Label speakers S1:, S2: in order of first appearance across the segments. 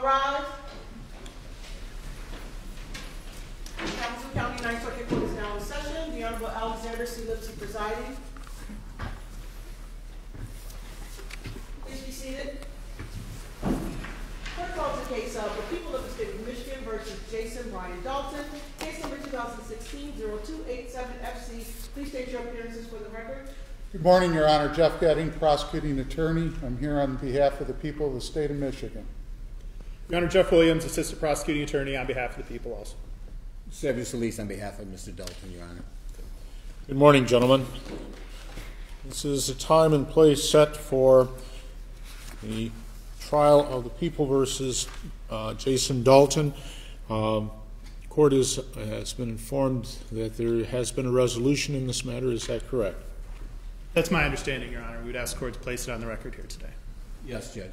S1: All rise. Kalamazoo County Ninth Circuit Court is now in session. The Honorable Alexander C. Lipsy presiding. Please be seated. Court calls the case of the people of the state of Michigan versus Jason Dalton. Case number 2016-0287 FC. Please state your appearances for the record.
S2: Good morning, Your Honor. Jeff Getting, prosecuting attorney. I'm here on behalf of the people of the state of Michigan.
S3: Your Honor, Jeff Williams, assistant prosecuting attorney on behalf of the people also.
S4: Jason Dalton on behalf of Mr. Dalton, Your Honor.
S5: Good morning, gentlemen. This is a time and place set for the trial of the people versus Jason Dalton. Court has been informed that there has been a resolution in this matter. Is that correct?
S3: That's my understanding, Your Honor. We would ask the court to place it on the record here today.
S4: Yes, Judge.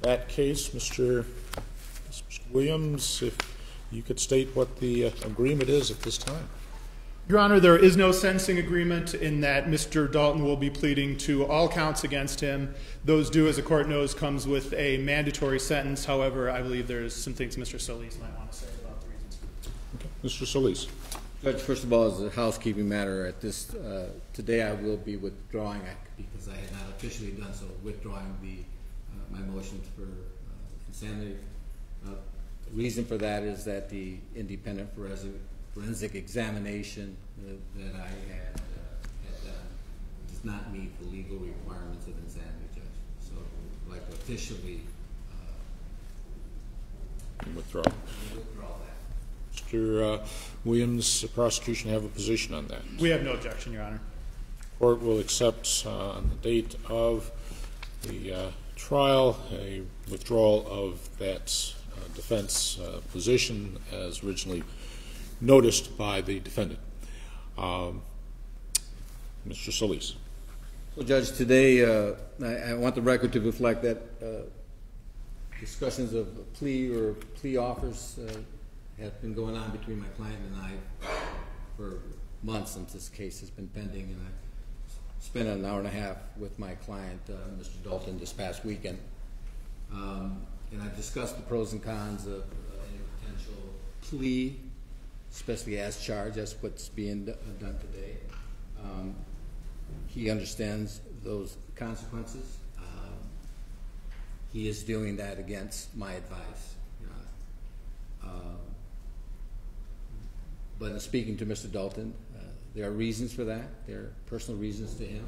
S5: That case, Mr. Williams, if you could state what the agreement is at this time.
S3: Your Honor, there is no sentencing agreement in that Mr. Dalton will be pleading to all counts against him. Those due, as the court knows, comes with a mandatory sentence. However, I believe there's some things Mr. Solis might want to say about the reasons.
S5: Okay. Mr. Solis.
S4: Judge, first of all, as a housekeeping matter, at this today I will be withdrawing, because I had not officially done so, withdrawing my motion for insanity. The reason for that is that the independent forensic examination that I had done does not meet the legal requirements of insanity, Judge. So I'd like to officially
S5: withdraw
S4: that.
S5: Mr. Williams, the prosecution have a position on that?
S3: We have no objection, Your Honor.
S5: Court will accept on the date of the trial a withdrawal of that defense position as originally noticed by the defendant. Mr. Solis.
S4: So, Judge, today I want the record to reflect that discussions of plea offers have been going on between my client and I for months since this case has been pending, and I spent an hour and a half with my client, Mr. Dalton, this past weekend. And I've discussed the pros and cons of any potential plea, especially as charged. That's what's being done today. He understands those consequences. He is doing that against my advice. But in speaking to Mr. Dalton, there are reasons for that. There are personal reasons to him.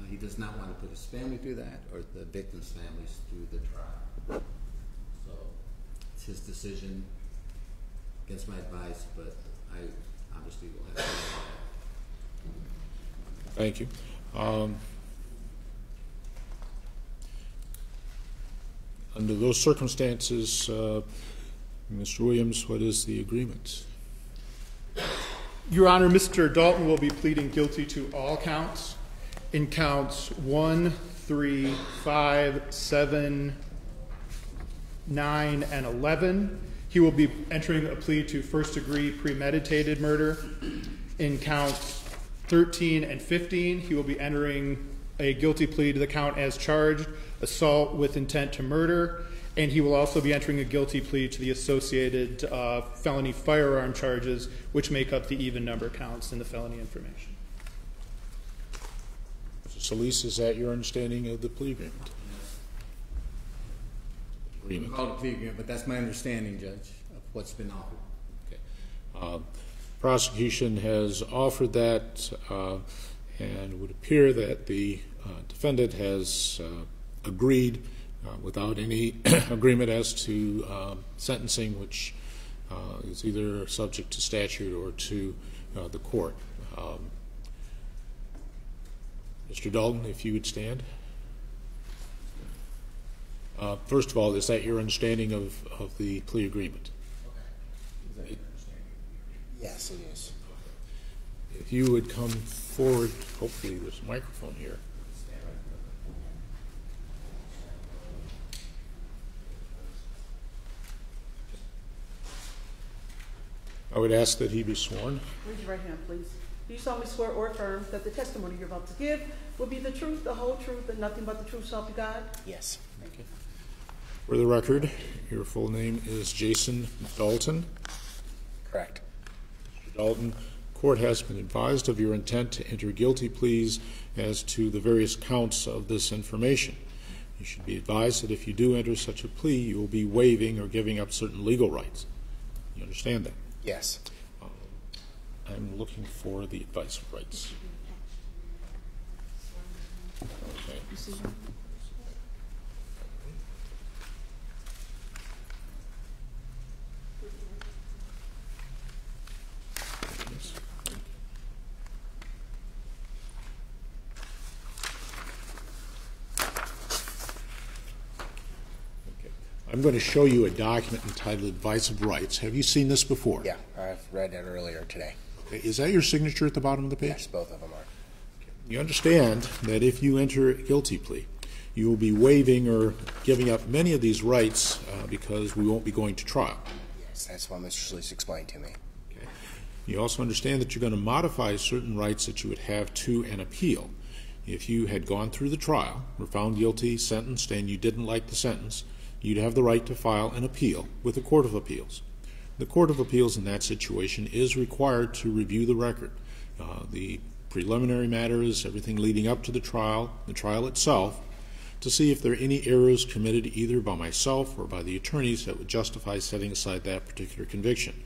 S4: He does not want to put his family through that, or the victims' families through the trial. So it's his decision against my advice, but I obviously will have to do that.
S5: Thank you. Under those circumstances, Mr. Williams, what is the agreement?
S3: Your Honor, Mr. Dalton will be pleading guilty to all counts. In counts 1, 3, 5, 7, 9, and 11, he will be entering a plea to first-degree premeditated murder. In counts 13 and 15, he will be entering a guilty plea to the count as charged, assault with intent to murder, and he will also be entering a guilty plea to the associated felony firearm charges, which make up the even number counts in the felony information.
S5: Mr. Solis, is that your understanding of the plea agreement?
S4: We call it a plea agreement, but that's my understanding, Judge, of what's been offered.
S5: Okay. Prosecution has offered that, and it would appear that the defendant has agreed without any agreement as to sentencing, which is either subject to statute or to the court. Mr. Dalton, if you would stand. First of all, is that your understanding of the plea agreement?
S4: Okay. Is that your understanding?
S5: Yes, it is. If you would come forward, hopefully there's a microphone here. I would ask that he be sworn.
S1: Raise your right hand, please. Do you solemnly swear or affirm that the testimony you're about to give will be the truth, the whole truth, and nothing but the truth, so help you God?
S6: Yes. Thank you.
S5: For the record, your full name is Jason Dalton.
S6: Correct.
S5: Mr. Dalton, court has been advised of your intent to enter guilty pleas as to the various counts of this information. You should be advised that if you do enter such a plea, you will be waiving or giving up certain legal rights. You understand that?
S6: Yes.
S5: I'm looking for the advice of rights. Okay. I'm going to show you a document entitled Advice of Rights. Have you seen this before?
S6: Yeah, I've read it earlier today.
S5: Is that your signature at the bottom of the page?
S6: Yes, both of them are.
S5: You understand that if you enter a guilty plea, you will be waiving or giving up many of these rights because we won't be going to trial.
S6: Yes, that's what Mr. Schlise explained to me.
S5: Okay. You also understand that you're going to modify certain rights that you would have to an appeal. If you had gone through the trial, were found guilty, sentenced, and you didn't like the sentence, you'd have the right to file an appeal with the Court of Appeals. The Court of Appeals in that situation is required to review the record. The preliminary matters, everything leading up to the trial itself, to see if there are any errors committed either by myself or by the attorneys that would justify setting aside that particular conviction.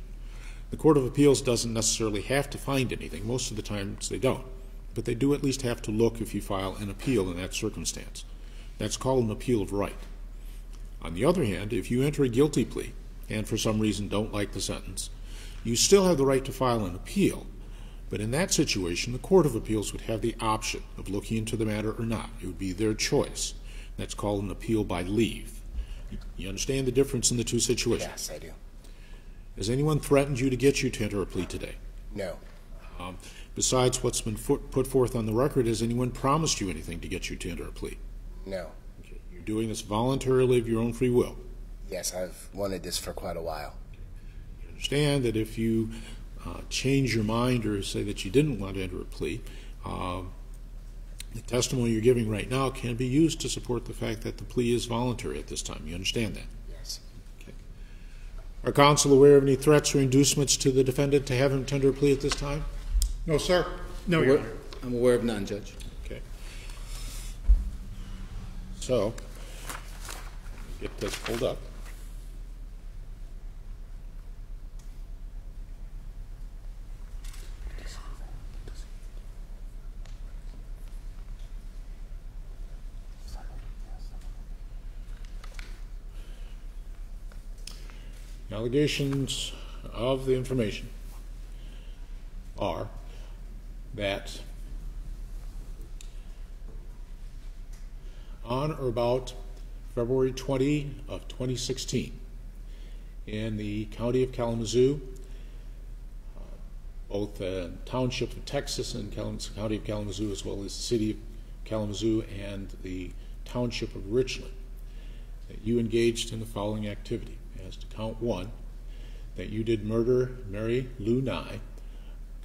S5: The Court of Appeals doesn't necessarily have to find anything. Most of the times they don't. But they do at least have to look if you file an appeal in that circumstance. That's called an appeal of right. On the other hand, if you enter a guilty plea and for some reason don't like the sentence, you still have the right to file an appeal. But in that situation, the Court of Appeals would have the option of looking into the matter or not. It would be their choice. That's called an appeal by leave. You understand the difference in the two situations?
S6: Yes, I do.
S5: Has anyone threatened you to get you to enter a plea today?
S6: No.
S5: Besides what's been put forth on the record, has anyone promised you anything to get you to enter a plea?
S6: No.
S5: Okay. You're doing this voluntarily of your own free will.
S6: Yes, I've wanted this for quite a while.
S5: You understand that if you change your mind or say that you didn't want to enter a plea, the testimony you're giving right now can be used to support the fact that the plea is voluntary at this time. You understand that?
S6: Yes.
S5: Okay. Are counsel aware of any threats or inducements to the defendant to have him tender a plea at this time?
S2: No, sir.
S3: No, Your Honor.
S4: I'm aware of none, Judge.
S5: Okay. So, get this pulled up. Allegations of the information are that on or about February 20 of 2016 in the county of Kalamazoo, both the township of Texas and county of Kalamazoo, as well as the city of Kalamazoo and the township of Richland, that you engaged in the following activity. As to count one, that you did murder Mary Lou Nye,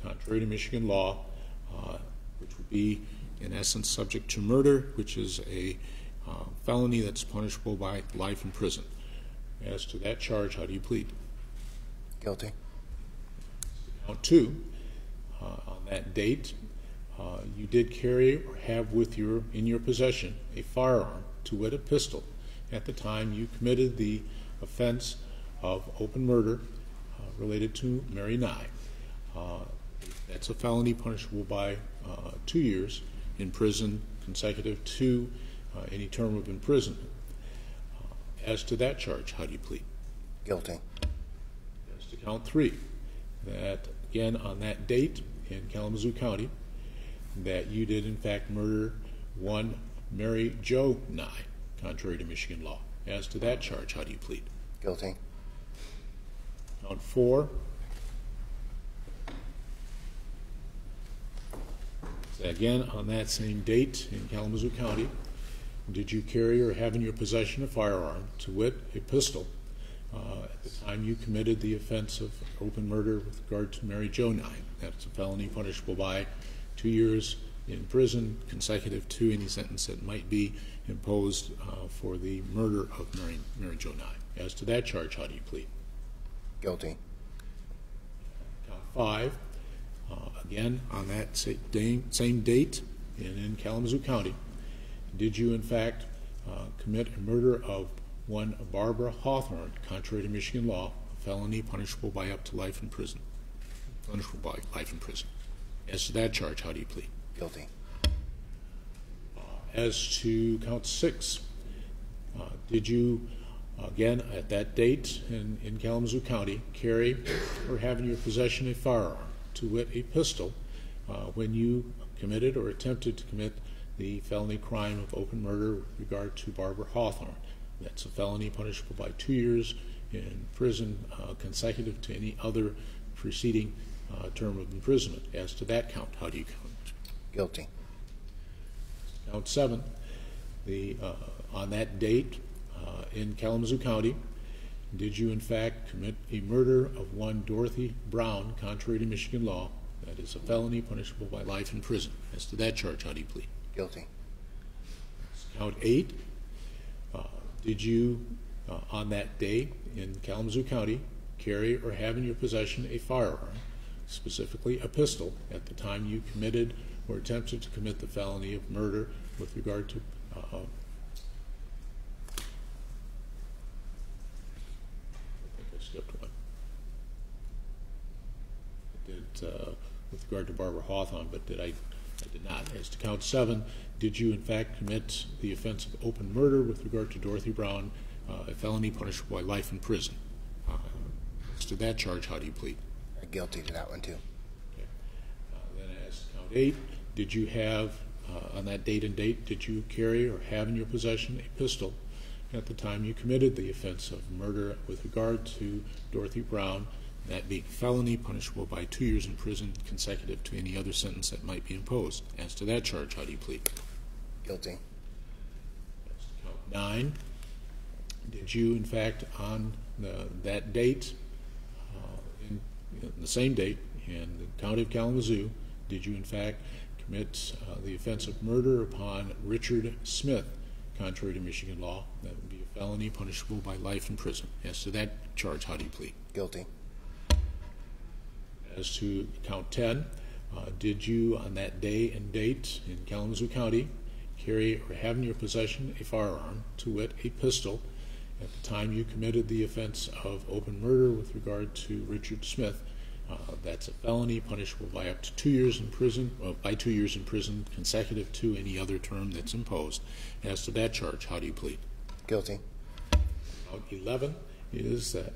S5: contrary to Michigan law, which would be in essence subject to murder, which is a felony that's punishable by life in prison. As to that charge, how do you plead?
S6: Guilty.
S5: Count two, on that date, you did carry or have in your possession a firearm, to wit a pistol, at the time you committed the offense of open murder related to Mary Nye. That's a felony punishable by 2 years in prison consecutive to any term of imprisonment. As to that charge, how do you plead?
S6: Guilty.
S5: As to count three, that again on that date in Kalamazoo County, that you did in fact murder one Mary Jo Nye, contrary to Michigan law. As to that charge, how do you plead?
S6: Guilty.
S5: Count four, again on that same date in Kalamazoo County, did you carry or have in your possession a firearm, to wit a pistol, at the time you committed the offense of open murder with regard to Mary Jo Nye? That's a felony punishable by 2 years in prison, consecutive to any sentence that might be imposed for the murder of Mary Jo Nye. As to that charge, how do you plead?
S6: Guilty.
S5: Count 5, again, on that same date in Kalamazoo County, did you in fact commit a murder of one Barbara Hawthorne, contrary to Michigan law, a felony punishable by up to life in prison? Punishable by life in prison. As to that charge, how do you plead?
S6: Guilty.
S5: As to count 6, did you, again, at that date in Kalamazoo County, carry or have in your possession a firearm, to wit, a pistol, when you committed or attempted to commit the felony crime of open murder with regard to Barbara Hawthorne? That's a felony punishable by 2 years in prison, consecutive to any other preceding term of imprisonment. As to that count, how do you count?
S6: Guilty.
S5: Count 7, on that date in Kalamazoo County, did you in fact commit a murder of one Dorothy Brown, contrary to Michigan law? That is a felony punishable by life in prison. As to that charge, how do you plead?
S6: Guilty.
S5: Count 8, did you on that day in Kalamazoo County carry or have in your possession a firearm, specifically a pistol, at the time you committed or attempted to commit the felony of murder with regard to I think I skipped one. I did with regard to Barbara Hawthorne, but I did not. As to count 7, did you in fact commit the offense of open murder with regard to Dorothy Brown, a felony punishable by life in prison? As to that charge, how do you plead?
S6: Guilty to that one too.
S5: Okay. Then as to count 8, did you have, on that date and date, did you carry or have in your possession a pistol at the time you committed the offense of murder with regard to Dorothy Brown, that being felony punishable by 2 years in prison, consecutive to any other sentence that might be imposed? As to that charge, how do you plead?
S6: Guilty.
S5: As to count 9, did you in fact on that date, in the same date in the county of Kalamazoo, did you in fact commit the offense of murder upon Richard Smith, contrary to Michigan law? That would be a felony punishable by life in prison. As to that charge, how do you plead?
S6: Guilty.
S5: As to count 10, did you on that day and date in Kalamazoo County carry or have in your possession a firearm, to wit, a pistol, at the time you committed the offense of open murder with regard to Richard Smith? That's a felony punishable by up to 2 years in prison, by 2 years in prison, consecutive to any other term that's imposed. As to that charge, how do you plead?
S6: Guilty.
S5: Count 11 is that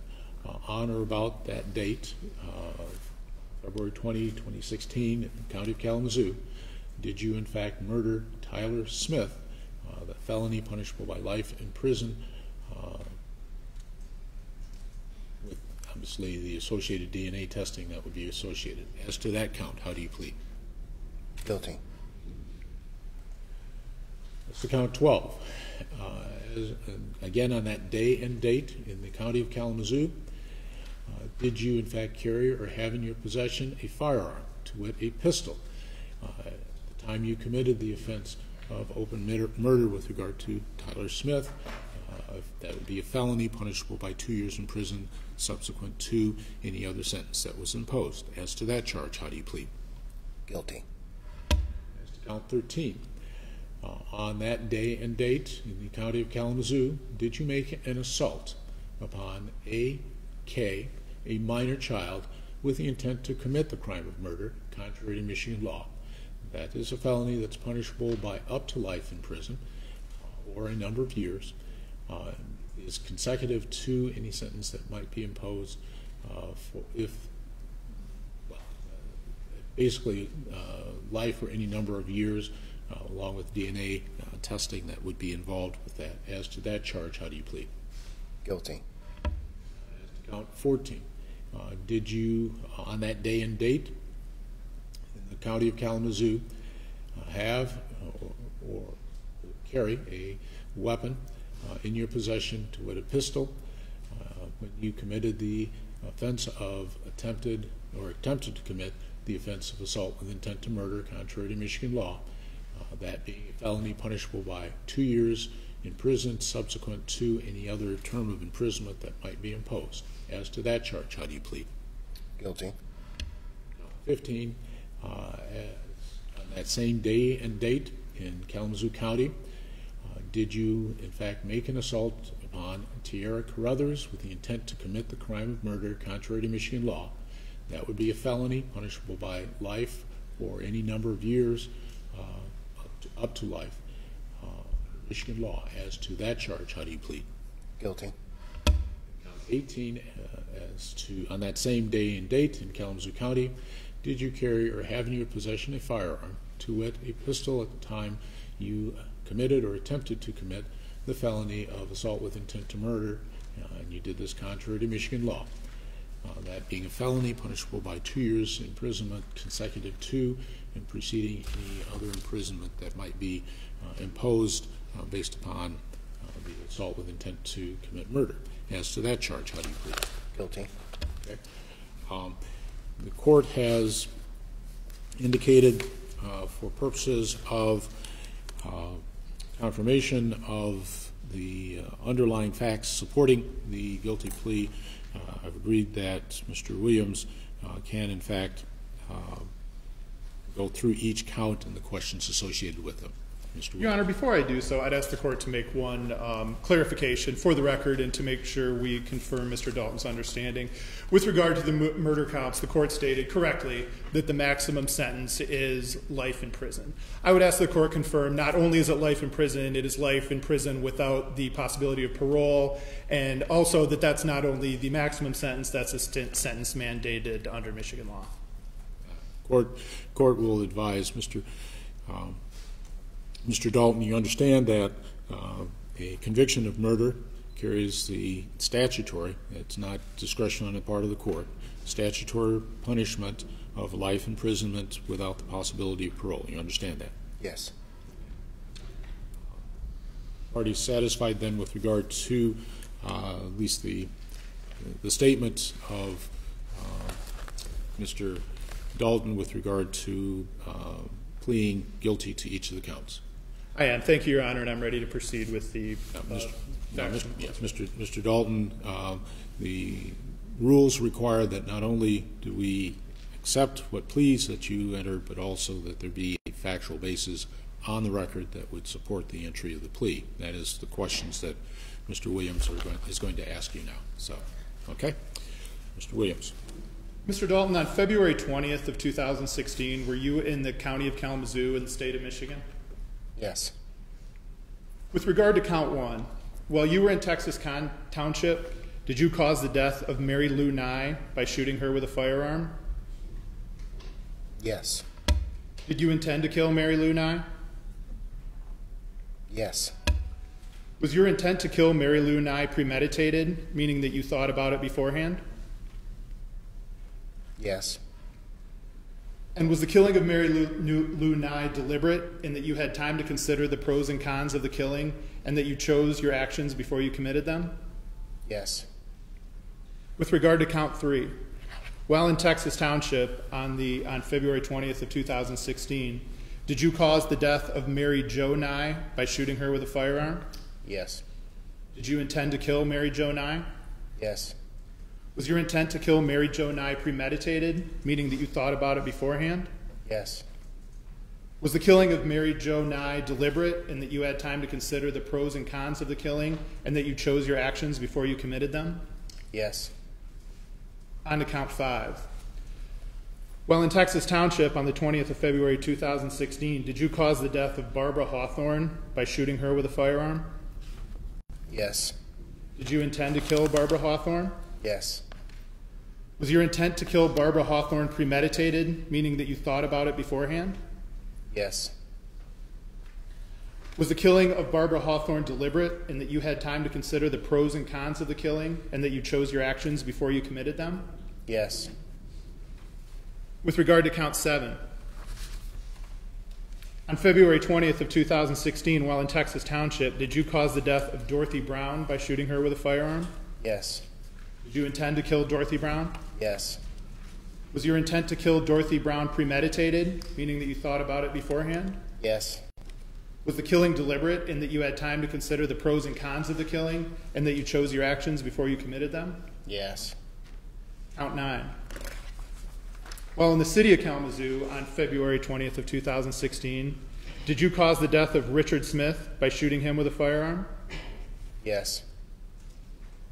S5: on or about that date of February 20, 2016, in the county of Kalamazoo, did you in fact murder Tyler Smith, the felony punishable by life in prison, with obviously the associated DNA testing that would be associated? As to that count, how do you plead?
S6: Guilty.
S5: As to count 12, again on that day and date in the county of Kalamazoo, did you in fact carry or have in your possession a firearm, to wit, a pistol, at the time you committed the offense of open murder with regard to Tyler Smith? That would be a felony punishable by 2 years in prison, subsequent to any other sentence that was imposed. As to that charge, how do you plead?
S6: Guilty.
S5: As to count 13, on that day and date in the county of Kalamazoo, did you make an assault upon A.K., a minor child, with the intent to commit the crime of murder, contrary to Michigan law? That is a felony that's punishable by up to life in prison, or a number of years, is consecutive to any sentence that might be imposed basically life or any number of years, along with DNA testing that would be involved with that. As to that charge, how do you plead?
S6: Guilty.
S5: As to count 14, did you, on that day and date in the county of Kalamazoo, have or carry a weapon in your possession, to wit, a pistol, when you committed the offense of attempted to commit the offense of assault with intent to murder, contrary to Michigan law, that being a felony punishable by 2 years in prison subsequent to any other term of imprisonment that might be imposed. As to that charge, how do you plead?
S6: Guilty.
S5: 15, on that same day and date in Kalamazoo County, did you in fact make an assault upon Tierra Carruthers with the intent to commit the crime of murder contrary to Michigan law? That would be a felony punishable by life or any number of years up to life. Michigan law. As to that charge, how do you plead?
S6: Guilty.
S5: 18, as to on that same day and date in Kalamazoo County, did you carry or have in your possession a firearm, to wit, a pistol, at the time you committed or attempted to commit the felony of assault with intent to murder, and you did this contrary to Michigan law? That being a felony punishable by 2 years imprisonment consecutive to and preceding any other imprisonment that might be imposed based upon the assault with intent to commit murder. As to that charge, how do you plead?
S6: Guilty.
S5: Okay. The court has indicated for purposes of confirmation of the underlying facts supporting the guilty plea, I've agreed that Mr. Williams can in fact go through each count and the questions associated with them. Mr.
S3: Your Honor, before I do so, I'd ask the court to make one clarification for the record and to make sure we confirm Mr. Dalton's understanding. With regard to the murder counts, the court stated correctly that the maximum sentence is life in prison. I would ask the court confirm not only is it life in prison, it is life in prison without the possibility of parole, and also that that's not only the maximum sentence, that's a sentence mandated under Michigan law.
S5: Court will advise Mr. Dalton, you understand that a conviction of murder carries the statutory, it's not discretion on the part of the court, statutory punishment of life imprisonment without the possibility of parole. You understand that?
S6: Yes.
S5: Party satisfied then with regard to at least the statement of Mr. Dalton with regard to pleading guilty to each of the counts?
S3: I am. Thank you, Your Honor, and I'm ready to proceed with the
S5: Mr. Dalton, the rules require that not only do we accept what pleas that you entered, but also that there be a factual basis on the record that would support the entry of the plea. That is the questions that Mr. Williams is going to ask you now. So, okay? Mr. Williams.
S3: Mr. Dalton, on February 20th of 2016, were you in the county of Kalamazoo in the state of Michigan?
S6: Yes.
S3: With regard to count 1, while you were in Texas Township, did you cause the death of Mary Lou Nye by shooting her with a firearm?
S6: Yes.
S3: Did you intend to kill Mary Lou Nye?
S6: Yes.
S3: Was your intent to kill Mary Lou Nye premeditated, meaning that you thought about it beforehand?
S6: Yes.
S3: And was the killing of Mary Lou Nye deliberate in that you had time to consider the pros and cons of the killing and that you chose your actions before you committed them?
S6: Yes.
S3: With regard to count 3, while in Texas Township on February 20th of 2016, did you cause the death of Mary Jo Nye by shooting her with a firearm?
S6: Yes.
S3: Did you intend to kill Mary Jo Nye?
S6: Yes.
S3: Was your intent to kill Mary Jo Nye premeditated, meaning that you thought about it beforehand?
S6: Yes.
S3: Was the killing of Mary Jo Nye deliberate in that you had time to consider the pros and cons of the killing and that you chose your actions before you committed them?
S6: Yes.
S3: On to count 5. While in Texas Township on the 20th of February 2016, did you cause the death of Barbara Hawthorne by shooting her with a firearm?
S6: Yes.
S3: Did you intend to kill Barbara Hawthorne?
S6: Yes.
S3: Was your intent to kill Barbara Hawthorne premeditated, meaning that you thought about it beforehand?
S6: Yes.
S3: Was the killing of Barbara Hawthorne deliberate in that you had time to consider the pros and cons of the killing and that you chose your actions before you committed them?
S6: Yes.
S3: With regard to count 7, on February 20th of 2016, while in Texas Township, did you cause the death of Dorothy Brown by shooting her with a firearm?
S6: Yes.
S3: Did you intend to kill Dorothy Brown?
S6: Yes.
S3: Was your intent to kill Dorothy Brown premeditated, meaning that you thought about it beforehand?
S6: Yes.
S3: Was the killing deliberate in that you had time to consider the pros and cons of the killing and that you chose your actions before you committed them?
S6: Yes.
S3: Count 9. While in the city of Kalamazoo on February 20th of 2016, did you cause the death of Richard Smith by shooting him with a firearm?
S6: Yes.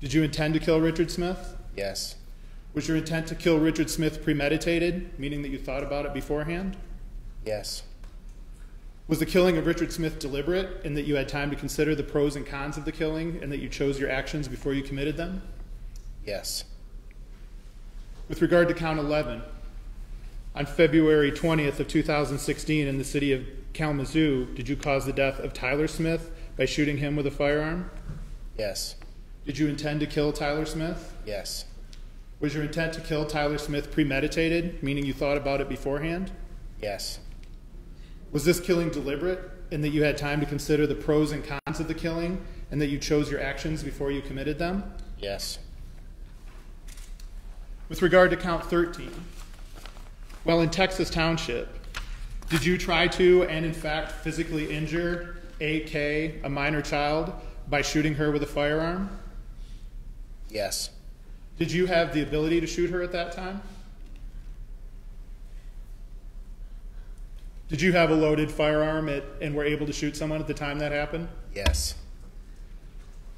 S3: Did you intend to kill Richard Smith?
S6: Yes.
S3: Was your intent to kill Richard Smith premeditated, meaning that you thought about it beforehand?
S6: Yes.
S3: Was the killing of Richard Smith deliberate in that you had time to consider the pros and cons of the killing and that you chose your actions before you committed them?
S6: Yes.
S3: With regard to count 11, on February 20th of 2016 in the city of Kalamazoo, did you cause the death of Tyler Smith by shooting him with a firearm?
S6: Yes.
S3: Did you intend to kill Tyler Smith?
S6: Yes.
S3: Was your intent to kill Tyler Smith premeditated, meaning you thought about it beforehand?
S6: Yes.
S3: Was this killing deliberate in that you had time to consider the pros and cons of the killing and that you chose your actions before you committed them?
S6: Yes.
S3: With regard to count 13, while in Texas Township, did you try to and in fact physically injure A.K., a minor child, by shooting her with a firearm?
S6: Yes.
S3: Did you have the ability to shoot her at that time? Did you have a loaded firearm and were able to shoot someone at the time that happened?
S6: Yes.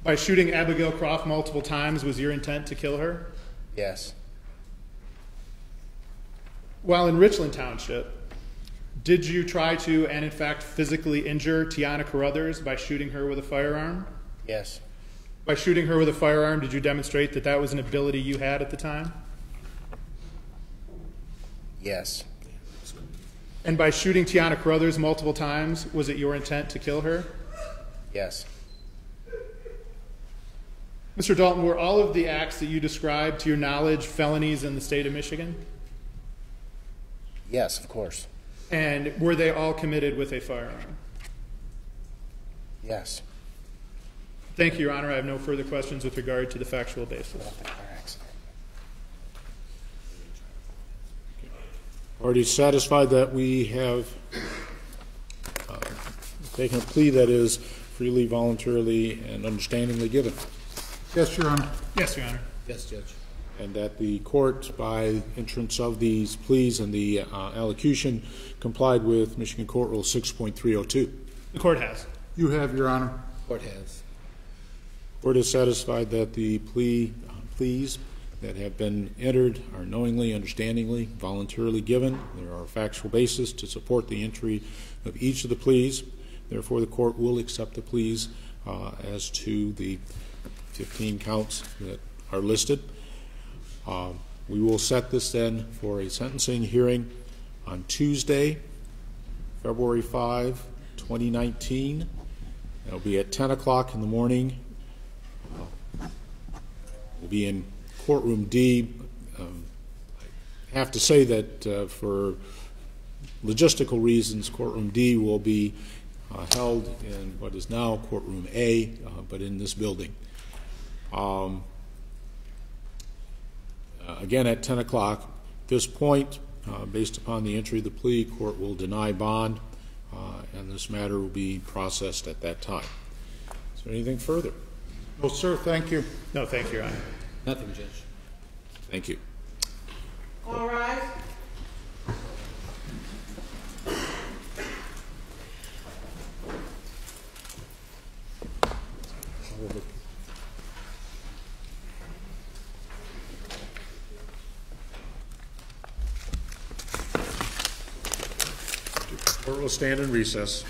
S3: By shooting Abigail Croft multiple times, was your intent to kill her?
S6: Yes.
S3: While in Richland Township, did you try to and in fact physically injure Tiana Carruthers by shooting her with a firearm?
S6: Yes.
S3: By shooting her with a firearm, did you demonstrate that that was an ability you had at the time?
S6: Yes.
S3: And by shooting Tiana Carruthers multiple times, was it your intent to kill her?
S6: Yes.
S3: Mr. Dalton, were all of the acts that you described, to your knowledge, felonies in the state of Michigan?
S6: Yes, of course.
S3: And were they all committed with a firearm?
S6: Yes.
S3: Thank you, Your Honor. I have no further questions with regard to the factual basis.
S5: Already satisfied that we have taken a plea that is freely, voluntarily, and understandingly given,
S2: Yes, Your Honor.
S3: Yes, Your Honor.
S4: Yes, Judge.
S5: and that the court, by entrance of these pleas and the allocution, complied with Michigan Court Rule 6.302.
S3: The court has.
S2: You have, Your Honor.
S4: Court has.
S5: Court is satisfied that the pleas that have been entered are knowingly, understandingly, voluntarily given. There are factual basis to support the entry of each of the pleas. Therefore, the court will accept the pleas as to the 15 counts that are listed. We will set this then for a sentencing hearing on Tuesday, February 5, 2019. It'll be at 10 o'clock in the morning. We'll be in courtroom D. I have to say that for logistical reasons, courtroom D will be held in what is now courtroom A, but in this building. Again, at 10 o'clock. At this point, based upon the entry of the plea, court will deny bond, and this matter will be processed at that time. Is there anything further?
S2: No, sir. Thank you.
S3: No, thank you, Your Honor.
S4: Nothing, Judge.
S5: Thank you.
S1: All rise.
S5: Court will stand in recess.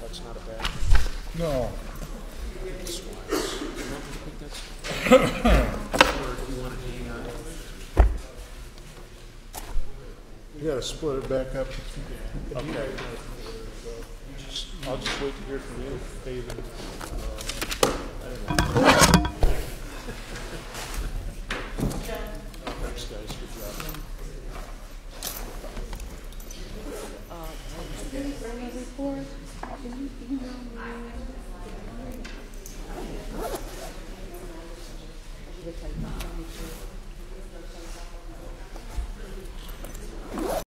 S5: That's not a bad.
S2: No. You gotta split it back up.
S5: Okay. I'll just wait to hear from you, Dave. Thanks, guys. Good job.
S1: Report. Can you email me?